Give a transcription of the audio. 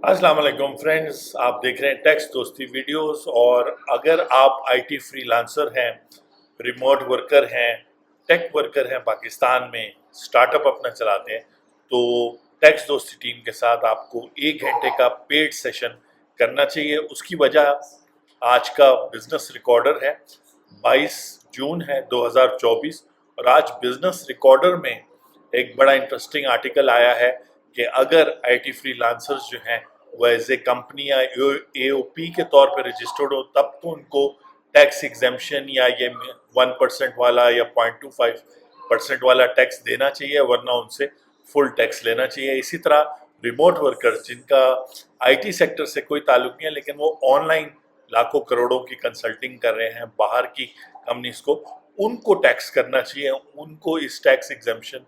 अस्सलाम वालेकुम फ्रेंड्स, आप देख रहे हैं टैक्स दोस्ती वीडियोस। और अगर आप आईटी फ्रीलांसर हैं, रिमोट वर्कर हैं, टेक वर्कर हैं, पाकिस्तान में स्टार्टअप अपना चलाते हैं, तो टैक्स दोस्ती टीम के साथ आपको 1 घंटे का पेड सेशन करना चाहिए। उसकी वजह आज का बिजनेस रिकॉर्डर है। 22 जून है 2024। और आज बिजनेस रिकॉर्डर में एक बड़ा इंटरेस्टिंग आर्टिकल आया है कि अगर आईटी फ्रीलांसर्स जो हैं वो एज ए कंपनी या एओपी के तौर पे रजिस्टर्ड हो, तब तो उनको टैक्स एग्जेम्पशन या ये 1% वाला या 0.25% वाला टैक्स देना चाहिए, वरना उनसे फुल टैक्स लेना चाहिए। इसी तरह रिमोट वर्कर्स जिनका आईटी सेक्टर से कोई ताल्लुक नहीं है, लेकिन वो ऑनलाइन लाखों करोड़ों की कंसल्टिंग कर रहे हैं बाहर की कंपनीज को, उनको टैक्स करना चाहिए, उनको इस टैक्स एग्जेम्पशन